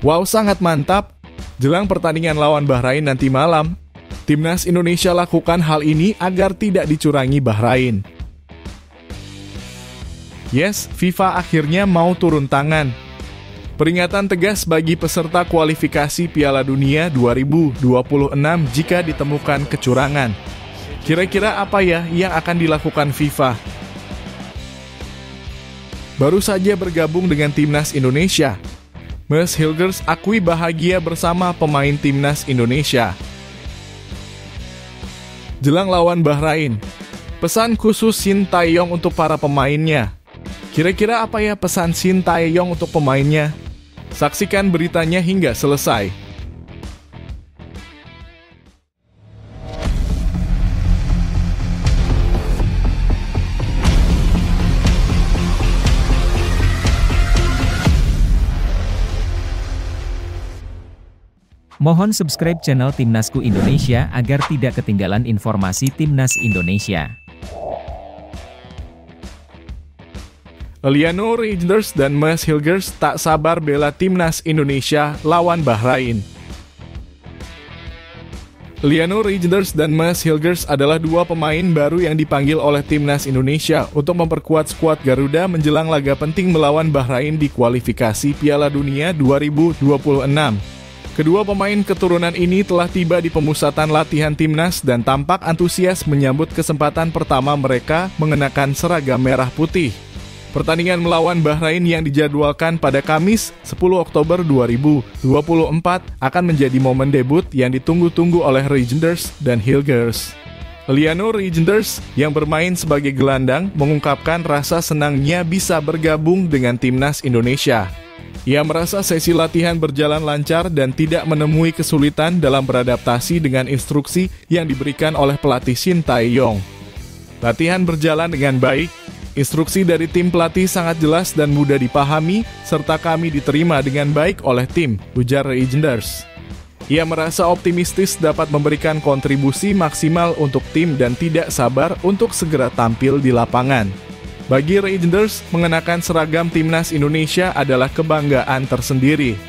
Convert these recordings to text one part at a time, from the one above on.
Wow, sangat mantap. Jelang pertandingan lawan Bahrain nanti malam, Timnas Indonesia lakukan hal ini agar tidak dicurangi Bahrain. Yes, FIFA akhirnya mau turun tangan. Peringatan tegas bagi peserta kualifikasi Piala Dunia 2026 jika ditemukan kecurangan. Kira-kira apa ya yang akan dilakukan FIFA? Baru saja bergabung dengan Timnas Indonesia, Mas Hilgers akui bahagia bersama pemain Timnas Indonesia. Jelang lawan Bahrain, pesan khusus Shin Tae-yong untuk para pemainnya. Kira-kira apa ya pesan Shin Tae-yong untuk pemainnya? Saksikan beritanya hingga selesai. Mohon subscribe channel Timnasku Indonesia agar tidak ketinggalan informasi Timnas Indonesia. Liano Reijnders dan Mas Hilgers tak sabar bela Timnas Indonesia lawan Bahrain. Liano Reijnders dan Mas Hilgers adalah dua pemain baru yang dipanggil oleh Timnas Indonesia untuk memperkuat skuad Garuda menjelang laga penting melawan Bahrain di kualifikasi Piala Dunia 2026. Kedua pemain keturunan ini telah tiba di pemusatan latihan Timnas dan tampak antusias menyambut kesempatan pertama mereka mengenakan seragam merah putih. Pertandingan melawan Bahrain yang dijadwalkan pada Kamis 10 Oktober 2024 akan menjadi momen debut yang ditunggu-tunggu oleh Reijnders dan Hilgers. Liano Reijnders yang bermain sebagai gelandang mengungkapkan rasa senangnya bisa bergabung dengan Timnas Indonesia. Ia merasa sesi latihan berjalan lancar dan tidak menemui kesulitan dalam beradaptasi dengan instruksi yang diberikan oleh pelatih Shin Tae-yong. Latihan berjalan dengan baik, instruksi dari tim pelatih sangat jelas dan mudah dipahami, serta kami diterima dengan baik oleh tim, ujar Reijnders. Ia merasa optimistis dapat memberikan kontribusi maksimal untuk tim dan tidak sabar untuk segera tampil di lapangan. Bagi Reijnders, mengenakan seragam Timnas Indonesia adalah kebanggaan tersendiri.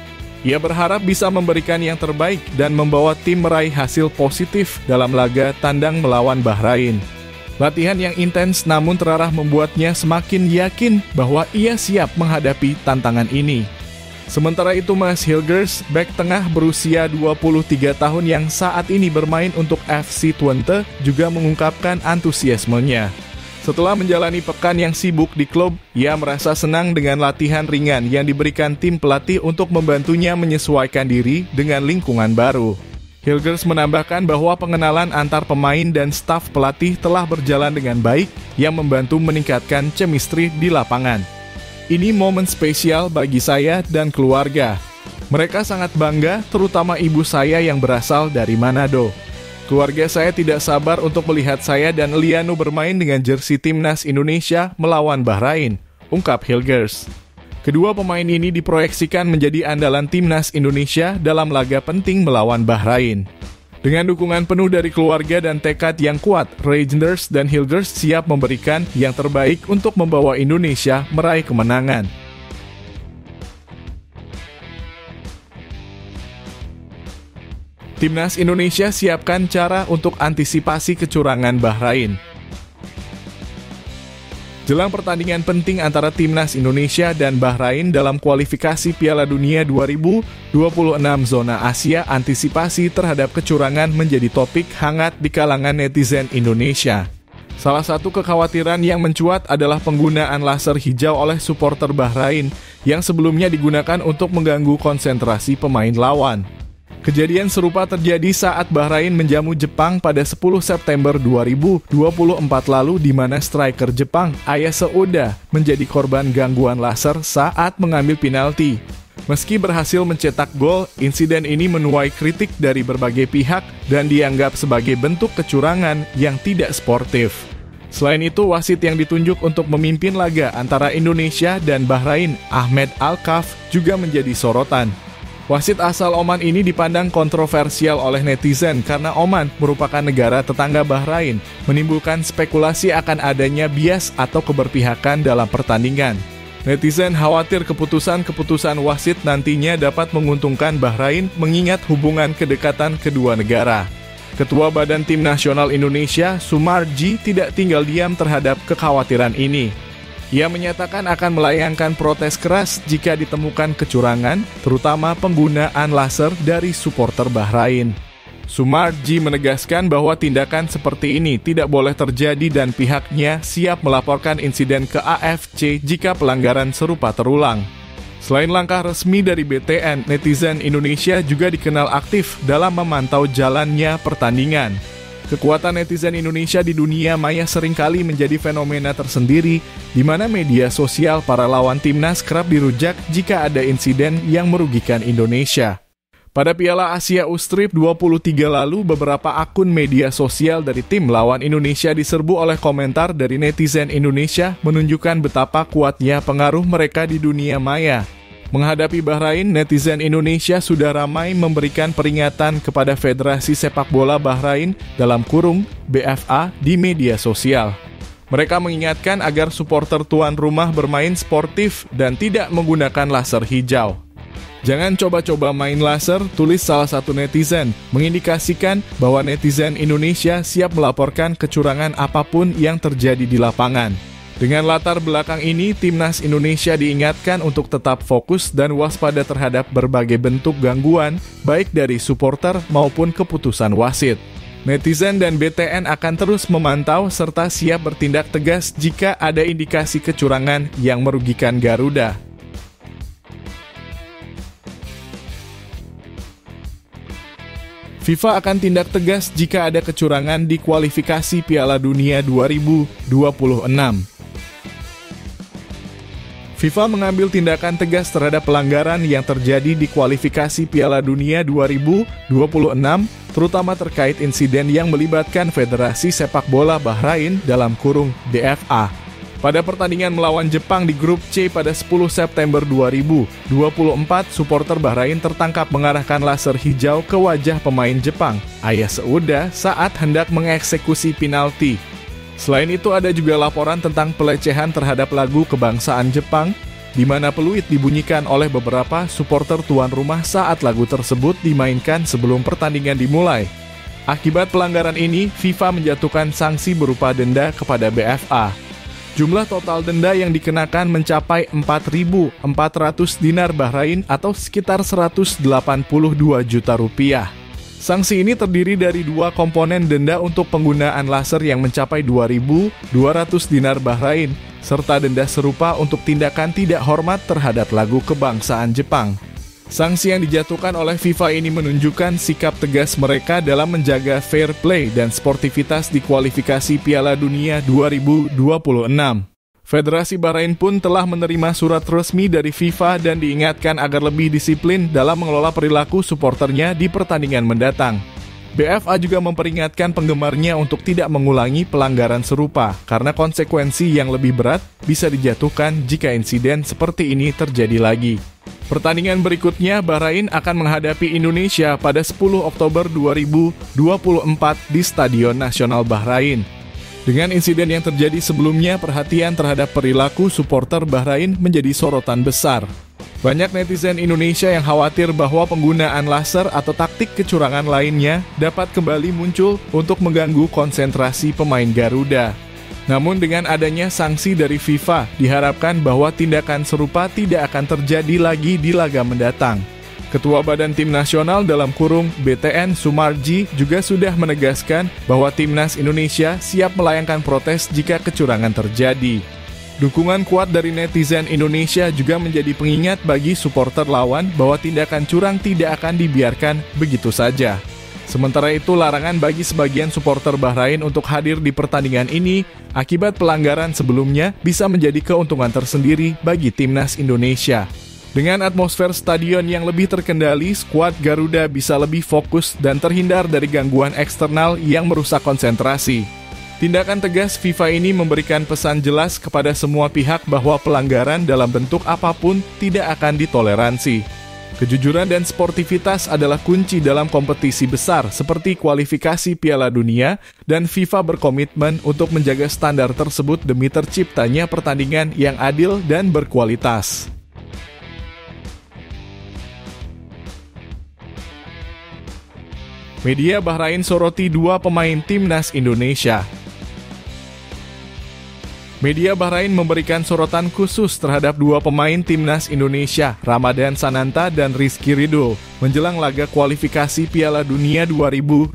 Ia berharap bisa memberikan yang terbaik dan membawa tim meraih hasil positif dalam laga tandang melawan Bahrain. Latihan yang intens namun terarah membuatnya semakin yakin bahwa ia siap menghadapi tantangan ini. Sementara itu Mas Hilgers, bek tengah berusia 23 tahun yang saat ini bermain untuk FC Twente, juga mengungkapkan antusiasmenya. Setelah menjalani pekan yang sibuk di klub, ia merasa senang dengan latihan ringan yang diberikan tim pelatih untuk membantunya menyesuaikan diri dengan lingkungan baru. Hilgers menambahkan bahwa pengenalan antar pemain dan staf pelatih telah berjalan dengan baik yang membantu meningkatkan chemistry di lapangan. Ini momen spesial bagi saya dan keluarga. Mereka sangat bangga, terutama ibu saya yang berasal dari Manado. Keluarga saya tidak sabar untuk melihat saya dan Liano bermain dengan jersey Timnas Indonesia melawan Bahrain, ungkap Hilgers. Kedua pemain ini diproyeksikan menjadi andalan Timnas Indonesia dalam laga penting melawan Bahrain. Dengan dukungan penuh dari keluarga dan tekad yang kuat, Reijnders dan Hilgers siap memberikan yang terbaik untuk membawa Indonesia meraih kemenangan. Timnas Indonesia siapkan cara untuk antisipasi kecurangan Bahrain. Jelang pertandingan penting antara Timnas Indonesia dan Bahrain dalam kualifikasi Piala Dunia 2026 zona Asia, antisipasi terhadap kecurangan menjadi topik hangat di kalangan netizen Indonesia. Salah satu kekhawatiran yang mencuat adalah penggunaan laser hijau oleh supporter Bahrain yang sebelumnya digunakan untuk mengganggu konsentrasi pemain lawan. Kejadian serupa terjadi saat Bahrain menjamu Jepang pada 10 September 2024 lalu di mana striker Jepang Ayase Oda menjadi korban gangguan laser saat mengambil penalti. Meski berhasil mencetak gol, insiden ini menuai kritik dari berbagai pihak dan dianggap sebagai bentuk kecurangan yang tidak sportif. Selain itu, wasit yang ditunjuk untuk memimpin laga antara Indonesia dan Bahrain, Ahmed Al-Kaf, juga menjadi sorotan. Wasit asal Oman ini dipandang kontroversial oleh netizen karena Oman merupakan negara tetangga Bahrain, menimbulkan spekulasi akan adanya bias atau keberpihakan dalam pertandingan. Netizen khawatir keputusan-keputusan wasit nantinya dapat menguntungkan Bahrain mengingat hubungan kedekatan kedua negara. Ketua Badan Tim Nasional Indonesia, Sumarji, tidak tinggal diam terhadap kekhawatiran ini. Ia menyatakan akan melayangkan protes keras jika ditemukan kecurangan, terutama penggunaan laser dari supporter Bahrain. Sumarji menegaskan bahwa tindakan seperti ini tidak boleh terjadi dan pihaknya siap melaporkan insiden ke AFC jika pelanggaran serupa terulang. Selain langkah resmi dari BTN, netizen Indonesia juga dikenal aktif dalam memantau jalannya pertandingan. Kekuatan netizen Indonesia di dunia maya seringkali menjadi fenomena tersendiri, di mana media sosial para lawan timnas kerap dirujak jika ada insiden yang merugikan Indonesia. Pada Piala Asia U-Strip 23 lalu, beberapa akun media sosial dari tim lawan Indonesia diserbu oleh komentar dari netizen Indonesia menunjukkan betapa kuatnya pengaruh mereka di dunia maya. Menghadapi Bahrain, netizen Indonesia sudah ramai memberikan peringatan kepada Federasi Sepak Bola Bahrain (BFA) di media sosial. Mereka mengingatkan agar supporter tuan rumah bermain sportif dan tidak menggunakan laser hijau. Jangan coba-coba main laser, tulis salah satu netizen, mengindikasikan bahwa netizen Indonesia siap melaporkan kecurangan apapun yang terjadi di lapangan. Dengan latar belakang ini, Timnas Indonesia diingatkan untuk tetap fokus dan waspada terhadap berbagai bentuk gangguan, baik dari supporter maupun keputusan wasit. Netizen dan BTN akan terus memantau serta siap bertindak tegas jika ada indikasi kecurangan yang merugikan Garuda. FIFA akan tindak tegas jika ada kecurangan di kualifikasi Piala Dunia 2026. FIFA mengambil tindakan tegas terhadap pelanggaran yang terjadi di kualifikasi Piala Dunia 2026, terutama terkait insiden yang melibatkan Federasi Sepak Bola Bahrain (BFA). Pada pertandingan melawan Jepang di grup C pada 10 September 2024, supporter Bahrain tertangkap mengarahkan laser hijau ke wajah pemain Jepang, Aya Seuda, saat hendak mengeksekusi penalti. Selain itu ada juga laporan tentang pelecehan terhadap lagu kebangsaan Jepang, di mana peluit dibunyikan oleh beberapa supporter tuan rumah saat lagu tersebut dimainkan sebelum pertandingan dimulai. Akibat pelanggaran ini, FIFA menjatuhkan sanksi berupa denda kepada BFA. Jumlah total denda yang dikenakan mencapai 4.400 dinar Bahrain atau sekitar 182 juta rupiah. Sanksi ini terdiri dari dua komponen denda untuk penggunaan laser yang mencapai 2.200 dinar Bahrain, serta denda serupa untuk tindakan tidak hormat terhadap lagu kebangsaan Jepang. Sanksi yang dijatuhkan oleh FIFA ini menunjukkan sikap tegas mereka dalam menjaga fair play dan sportivitas di kualifikasi Piala Dunia 2026. Federasi Bahrain pun telah menerima surat resmi dari FIFA dan diingatkan agar lebih disiplin dalam mengelola perilaku supporternya di pertandingan mendatang. BFA juga memperingatkan penggemarnya untuk tidak mengulangi pelanggaran serupa karena konsekuensi yang lebih berat bisa dijatuhkan jika insiden seperti ini terjadi lagi. Pertandingan berikutnya, Bahrain akan menghadapi Indonesia pada 10 Oktober 2024 di Stadion Nasional Bahrain. Dengan insiden yang terjadi sebelumnya, perhatian terhadap perilaku supporter Bahrain menjadi sorotan besar. Banyak netizen Indonesia yang khawatir bahwa penggunaan laser atau taktik kecurangan lainnya dapat kembali muncul untuk mengganggu konsentrasi pemain Garuda. Namun dengan adanya sanksi dari FIFA, diharapkan bahwa tindakan serupa tidak akan terjadi lagi di laga mendatang. Ketua Badan Tim Nasional (BTN) Sumarji juga sudah menegaskan bahwa Timnas Indonesia siap melayangkan protes jika kecurangan terjadi. Dukungan kuat dari netizen Indonesia juga menjadi pengingat bagi supporter lawan bahwa tindakan curang tidak akan dibiarkan begitu saja. Sementara itu, larangan bagi sebagian supporter Bahrain untuk hadir di pertandingan ini akibat pelanggaran sebelumnya bisa menjadi keuntungan tersendiri bagi Timnas Indonesia. Dengan atmosfer stadion yang lebih terkendali, skuad Garuda bisa lebih fokus dan terhindar dari gangguan eksternal yang merusak konsentrasi. Tindakan tegas FIFA ini memberikan pesan jelas kepada semua pihak bahwa pelanggaran dalam bentuk apapun tidak akan ditoleransi. Kejujuran dan sportivitas adalah kunci dalam kompetisi besar seperti kualifikasi Piala Dunia, dan FIFA berkomitmen untuk menjaga standar tersebut demi terciptanya pertandingan yang adil dan berkualitas. Media Bahrain soroti dua pemain timnas Indonesia. Media Bahrain memberikan sorotan khusus terhadap dua pemain timnas Indonesia, Ramadan Sananta dan Rizky Ridho, menjelang laga kualifikasi Piala Dunia 2026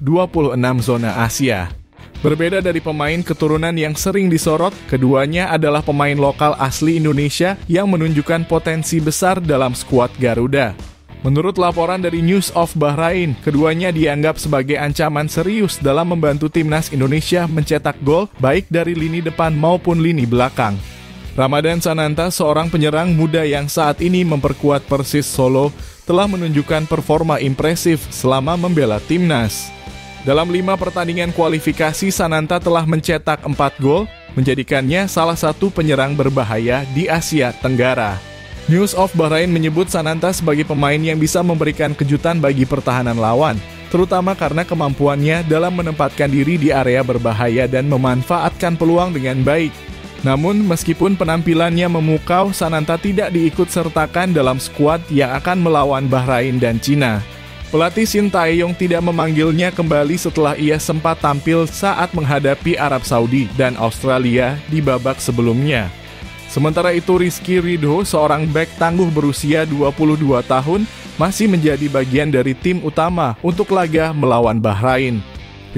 zona Asia. Berbeda dari pemain keturunan yang sering disorot, keduanya adalah pemain lokal asli Indonesia yang menunjukkan potensi besar dalam skuad Garuda. Menurut laporan dari News of Bahrain, keduanya dianggap sebagai ancaman serius dalam membantu timnas Indonesia mencetak gol baik dari lini depan maupun lini belakang. Ramadan Sananta, seorang penyerang muda yang saat ini memperkuat Persis Solo, telah menunjukkan performa impresif selama membela timnas. Dalam 5 pertandingan kualifikasi, Sananta telah mencetak 4 gol, menjadikannya salah satu penyerang berbahaya di Asia Tenggara. News of Bahrain menyebut Sananta sebagai pemain yang bisa memberikan kejutan bagi pertahanan lawan, terutama karena kemampuannya dalam menempatkan diri di area berbahaya dan memanfaatkan peluang dengan baik. Namun, meskipun penampilannya memukau, Sananta tidak diikut-sertakan dalam skuad yang akan melawan Bahrain dan Cina. Pelatih Shin Tae-yong tidak memanggilnya kembali setelah ia sempat tampil saat menghadapi Arab Saudi dan Australia di babak sebelumnya. Sementara itu, Rizky Ridho, seorang bek tangguh berusia 22 tahun, masih menjadi bagian dari tim utama untuk laga melawan Bahrain.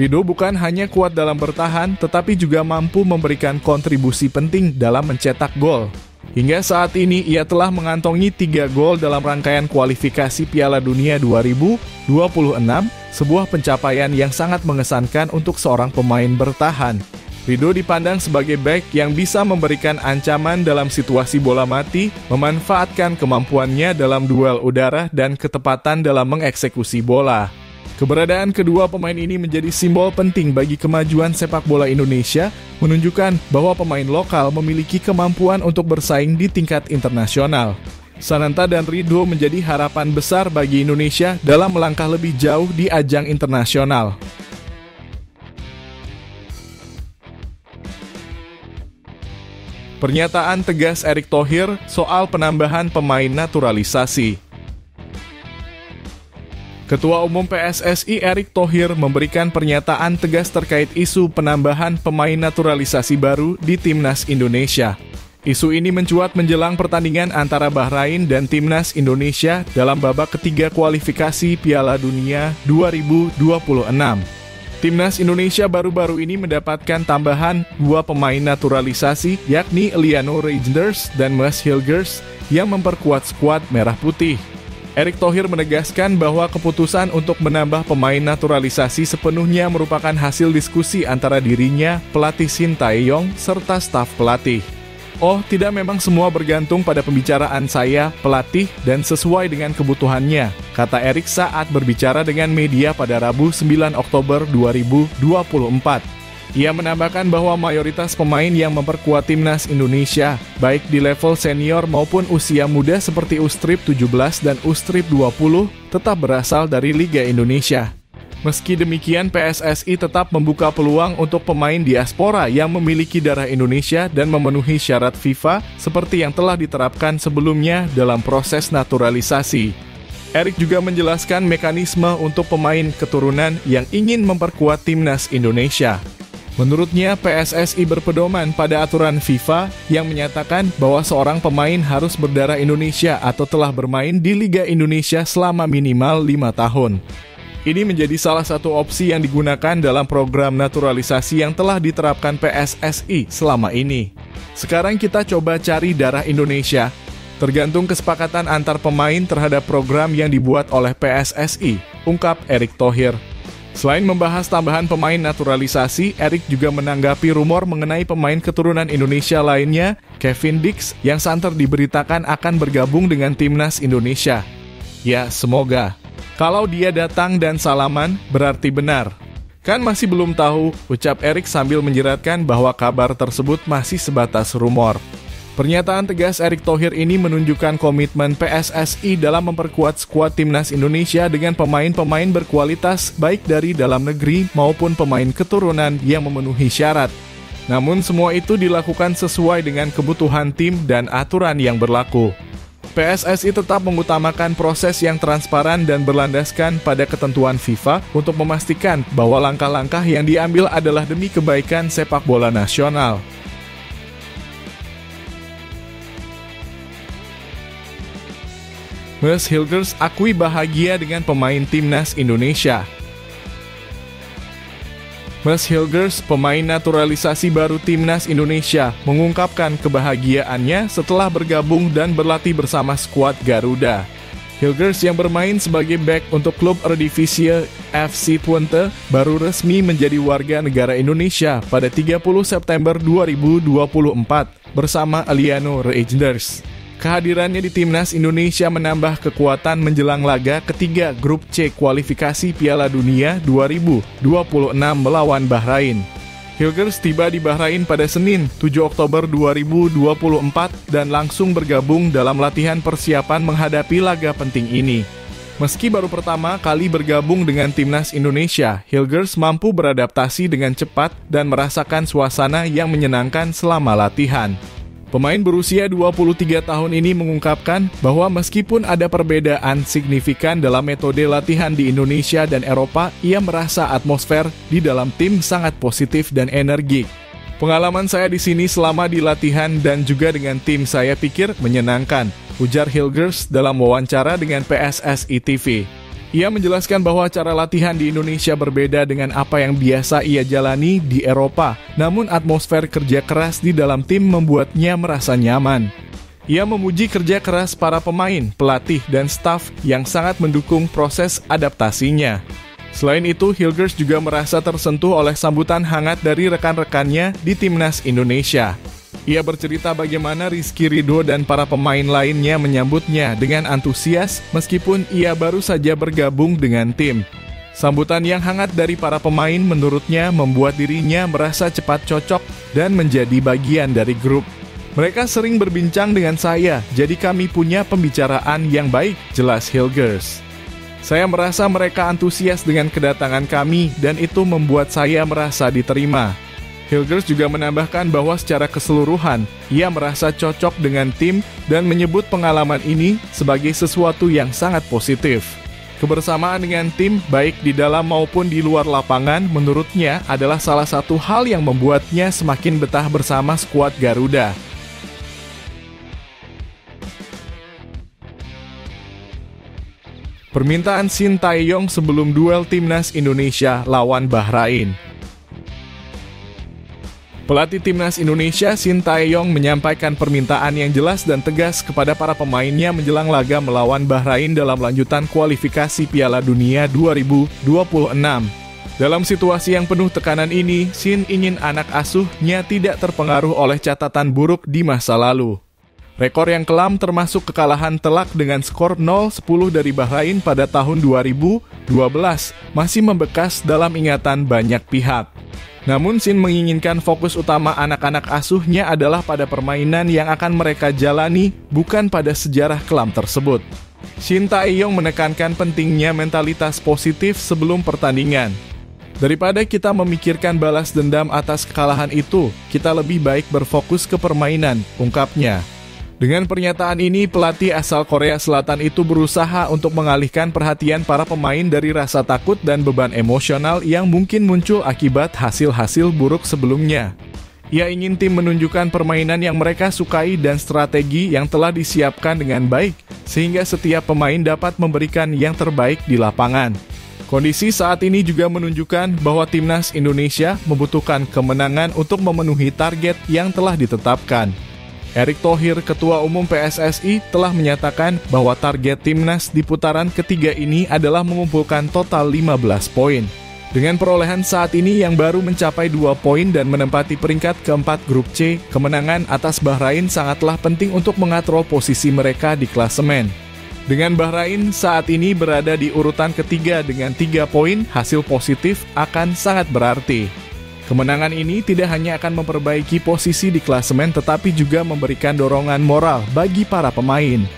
Ridho bukan hanya kuat dalam bertahan, tetapi juga mampu memberikan kontribusi penting dalam mencetak gol. Hingga saat ini, ia telah mengantongi 3 gol dalam rangkaian kualifikasi Piala Dunia 2026, sebuah pencapaian yang sangat mengesankan untuk seorang pemain bertahan. Ridho dipandang sebagai bek yang bisa memberikan ancaman dalam situasi bola mati, memanfaatkan kemampuannya dalam duel udara dan ketepatan dalam mengeksekusi bola. Keberadaan kedua pemain ini menjadi simbol penting bagi kemajuan sepak bola Indonesia, menunjukkan bahwa pemain lokal memiliki kemampuan untuk bersaing di tingkat internasional. Sananta dan Ridho menjadi harapan besar bagi Indonesia dalam melangkah lebih jauh di ajang internasional. Pernyataan tegas Erick Thohir soal penambahan pemain naturalisasi. Ketua Umum PSSI Erick Thohir memberikan pernyataan tegas terkait isu penambahan pemain naturalisasi baru di Timnas Indonesia. Isu ini mencuat menjelang pertandingan antara Bahrain dan Timnas Indonesia dalam babak ketiga kualifikasi Piala Dunia 2026. Timnas Indonesia baru-baru ini mendapatkan tambahan 2 pemain naturalisasi, yakni Eliano Reijnders dan Mads Hilgers, yang memperkuat skuad Merah Putih. Erick Thohir menegaskan bahwa keputusan untuk menambah pemain naturalisasi sepenuhnya merupakan hasil diskusi antara dirinya, pelatih Shin Tae-yong, serta staf pelatih. Oh, tidak, memang semua bergantung pada pembicaraan saya, pelatih, dan sesuai dengan kebutuhannya, kata Erick saat berbicara dengan media pada Rabu 9 Oktober 2024. Ia menambahkan bahwa mayoritas pemain yang memperkuat timnas Indonesia, baik di level senior maupun usia muda seperti U-Strip 17 dan U-Strip 20, tetap berasal dari Liga Indonesia. Meski demikian, PSSI tetap membuka peluang untuk pemain diaspora yang memiliki darah Indonesia dan memenuhi syarat FIFA seperti yang telah diterapkan sebelumnya dalam proses naturalisasi. Erick juga menjelaskan mekanisme untuk pemain keturunan yang ingin memperkuat timnas Indonesia. Menurutnya, PSSI berpedoman pada aturan FIFA yang menyatakan bahwa seorang pemain harus berdarah Indonesia atau telah bermain di Liga Indonesia selama minimal 5 tahun. Ini menjadi salah satu opsi yang digunakan dalam program naturalisasi yang telah diterapkan PSSI selama ini. Sekarang kita coba cari darah Indonesia. Tergantung kesepakatan antar pemain terhadap program yang dibuat oleh PSSI, ungkap Erick Thohir. Selain membahas tambahan pemain naturalisasi, Erick juga menanggapi rumor mengenai pemain keturunan Indonesia lainnya, Kevin Dix, yang santer diberitakan akan bergabung dengan timnas Indonesia. Ya, semoga. Kalau dia datang dan salaman, berarti benar. Kan masih belum tahu, ucap Erick sambil menjeratkan bahwa kabar tersebut masih sebatas rumor. Pernyataan tegas Erick Thohir ini menunjukkan komitmen PSSI dalam memperkuat skuad timnas Indonesia dengan pemain-pemain berkualitas baik dari dalam negeri maupun pemain keturunan yang memenuhi syarat. Namun semua itu dilakukan sesuai dengan kebutuhan tim dan aturan yang berlaku. PSSI tetap mengutamakan proses yang transparan dan berlandaskan pada ketentuan FIFA untuk memastikan bahwa langkah-langkah yang diambil adalah demi kebaikan sepak bola nasional. Mas Hilgers akui bahagia dengan pemain timnas Indonesia. Mas Hilgers, pemain naturalisasi baru timnas Indonesia, mengungkapkan kebahagiaannya setelah bergabung dan berlatih bersama skuad Garuda. Hilgers yang bermain sebagai bek untuk klub Eredivisie FC Twente baru resmi menjadi warga negara Indonesia pada 30 September 2024 bersama Aliano Reijnders. Kehadirannya di timnas Indonesia menambah kekuatan menjelang laga ketiga grup C kualifikasi Piala Dunia 2026 melawan Bahrain. Hilgers tiba di Bahrain pada Senin, 7 Oktober 2024 dan langsung bergabung dalam latihan persiapan menghadapi laga penting ini. Meski baru pertama kali bergabung dengan timnas Indonesia, Hilgers mampu beradaptasi dengan cepat dan merasakan suasana yang menyenangkan selama latihan. Pemain berusia 23 tahun ini mengungkapkan bahwa meskipun ada perbedaan signifikan dalam metode latihan di Indonesia dan Eropa, ia merasa atmosfer di dalam tim sangat positif dan energik. Pengalaman saya di sini selama di latihan dan juga dengan tim saya pikir menyenangkan, ujar Hilgers dalam wawancara dengan PSSI TV. Ia menjelaskan bahwa cara latihan di Indonesia berbeda dengan apa yang biasa ia jalani di Eropa, namun atmosfer kerja keras di dalam tim membuatnya merasa nyaman. Ia memuji kerja keras para pemain, pelatih, dan staf yang sangat mendukung proses adaptasinya. Selain itu, Hilgers juga merasa tersentuh oleh sambutan hangat dari rekan-rekannya di timnas Indonesia. Ia bercerita bagaimana Rizky Ridho dan para pemain lainnya menyambutnya dengan antusias meskipun ia baru saja bergabung dengan tim. Sambutan yang hangat dari para pemain menurutnya membuat dirinya merasa cepat cocok dan menjadi bagian dari grup. Mereka sering berbincang dengan saya, jadi kami punya pembicaraan yang baik, jelas Hilgers. Saya merasa mereka antusias dengan kedatangan kami dan itu membuat saya merasa diterima. Hilgers juga menambahkan bahwa secara keseluruhan, ia merasa cocok dengan tim dan menyebut pengalaman ini sebagai sesuatu yang sangat positif. Kebersamaan dengan tim, baik di dalam maupun di luar lapangan, menurutnya adalah salah satu hal yang membuatnya semakin betah bersama skuad Garuda. Permintaan Shin Tae-yong sebelum duel timnas Indonesia lawan Bahrain. Pelatih timnas Indonesia Shin Tae-yong menyampaikan permintaan yang jelas dan tegas kepada para pemainnya menjelang laga melawan Bahrain dalam lanjutan kualifikasi Piala Dunia 2026. Dalam situasi yang penuh tekanan ini, Shin ingin anak asuhnya tidak terpengaruh oleh catatan buruk di masa lalu. Rekor yang kelam termasuk kekalahan telak dengan skor 0-10 dari Bahrain pada tahun 2012 masih membekas dalam ingatan banyak pihak. Namun Shin menginginkan fokus utama anak-anak asuhnya adalah pada permainan yang akan mereka jalani, bukan pada sejarah kelam tersebut. Shin Tae-yong menekankan pentingnya mentalitas positif sebelum pertandingan. Daripada kita memikirkan balas dendam atas kekalahan itu, kita lebih baik berfokus ke permainan, ungkapnya. Dengan pernyataan ini, pelatih asal Korea Selatan itu berusaha untuk mengalihkan perhatian para pemain dari rasa takut dan beban emosional yang mungkin muncul akibat hasil-hasil buruk sebelumnya. Ia ingin tim menunjukkan permainan yang mereka sukai dan strategi yang telah disiapkan dengan baik, sehingga setiap pemain dapat memberikan yang terbaik di lapangan. Kondisi saat ini juga menunjukkan bahwa timnas Indonesia membutuhkan kemenangan untuk memenuhi target yang telah ditetapkan. Erick Thohir, Ketua Umum PSSI, telah menyatakan bahwa target timnas di putaran ketiga ini adalah mengumpulkan total 15 poin. Dengan perolehan saat ini yang baru mencapai 2 poin dan menempati peringkat keempat grup C, kemenangan atas Bahrain sangatlah penting untuk mengatrol posisi mereka di klasemen. Dengan Bahrain saat ini berada di urutan ketiga dengan 3 poin, hasil positif akan sangat berarti. Kemenangan ini tidak hanya akan memperbaiki posisi di klasemen tetapi juga memberikan dorongan moral bagi para pemain.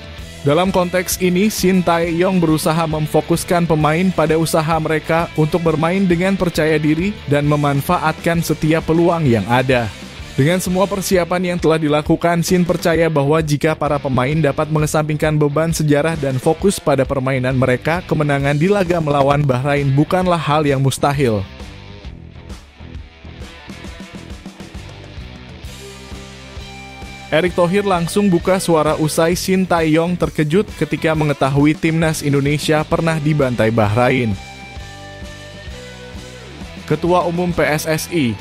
Dalam konteks ini, Shin Tae-yong berusaha memfokuskan pemain pada usaha mereka untuk bermain dengan percaya diri dan memanfaatkan setiap peluang yang ada. Dengan semua persiapan yang telah dilakukan, Shin percaya bahwa jika para pemain dapat mengesampingkan beban sejarah dan fokus pada permainan mereka, kemenangan di laga melawan Bahrain bukanlah hal yang mustahil. Erick Thohir langsung buka suara usai Shin Tae-yong terkejut ketika mengetahui timnas Indonesia pernah dibantai Bahrain. Ketua Umum PSSI,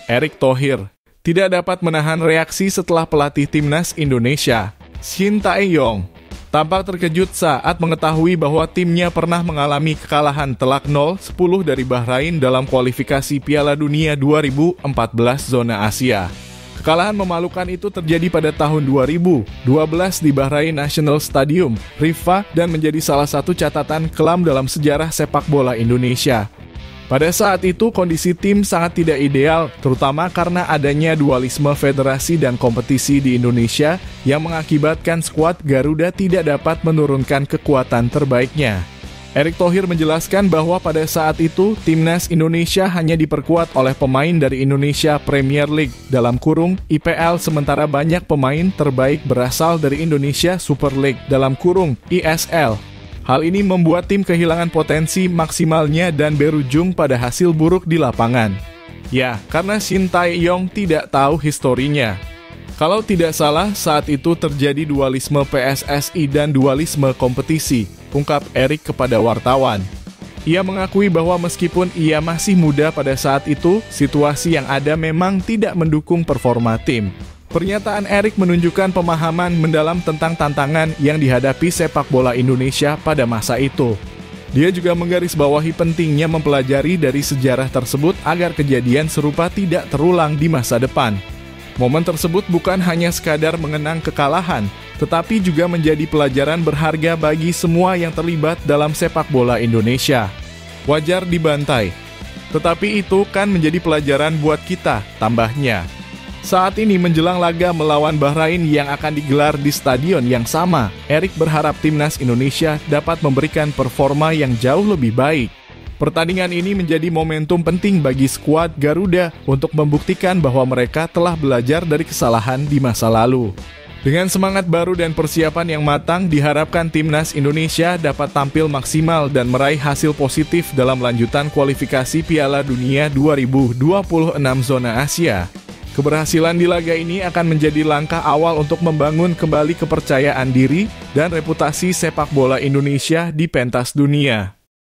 Erick Thohir, tidak dapat menahan reaksi setelah pelatih timnas Indonesia, Shin Tae-yong, tampak terkejut saat mengetahui bahwa timnya pernah mengalami kekalahan telak 0-10 dari Bahrain dalam kualifikasi Piala Dunia 2014 zona Asia. Kekalahan memalukan itu terjadi pada tahun 2012 di Bahrain National Stadium, Riffa, dan menjadi salah satu catatan kelam dalam sejarah sepak bola Indonesia. Pada saat itu, kondisi tim sangat tidak ideal, terutama karena adanya dualisme federasi dan kompetisi di Indonesia yang mengakibatkan skuad Garuda tidak dapat menurunkan kekuatan terbaiknya. Erick Thohir menjelaskan bahwa pada saat itu, timnas Indonesia hanya diperkuat oleh pemain dari Indonesia Premier League (IPL), sementara banyak pemain terbaik berasal dari Indonesia Super League (ISL). Hal ini membuat tim kehilangan potensi maksimalnya dan berujung pada hasil buruk di lapangan. Ya, karena Shin Tae-yong tidak tahu historinya. Kalau tidak salah, saat itu terjadi dualisme PSSI dan dualisme kompetisi, ungkap Erick kepada wartawan. Ia mengakui bahwa meskipun ia masih muda pada saat itu, situasi yang ada memang tidak mendukung performa tim. Pernyataan Erick menunjukkan pemahaman mendalam tentang tantangan yang dihadapi sepak bola Indonesia pada masa itu. Dia juga menggarisbawahi pentingnya mempelajari dari sejarah tersebut agar kejadian serupa tidak terulang di masa depan. Momen tersebut bukan hanya sekadar mengenang kekalahan, tetapi juga menjadi pelajaran berharga bagi semua yang terlibat dalam sepak bola Indonesia. Wajar dibantai, tetapi itu kan menjadi pelajaran buat kita, tambahnya. Saat ini menjelang laga melawan Bahrain yang akan digelar di stadion yang sama, Erick berharap timnas Indonesia dapat memberikan performa yang jauh lebih baik. Pertandingan ini menjadi momentum penting bagi skuad Garuda untuk membuktikan bahwa mereka telah belajar dari kesalahan di masa lalu. Dengan semangat baru dan persiapan yang matang, diharapkan timnas Indonesia dapat tampil maksimal dan meraih hasil positif dalam lanjutan kualifikasi Piala Dunia 2026 zona Asia. Keberhasilan di laga ini akan menjadi langkah awal untuk membangun kembali kepercayaan diri dan reputasi sepak bola Indonesia di pentas dunia.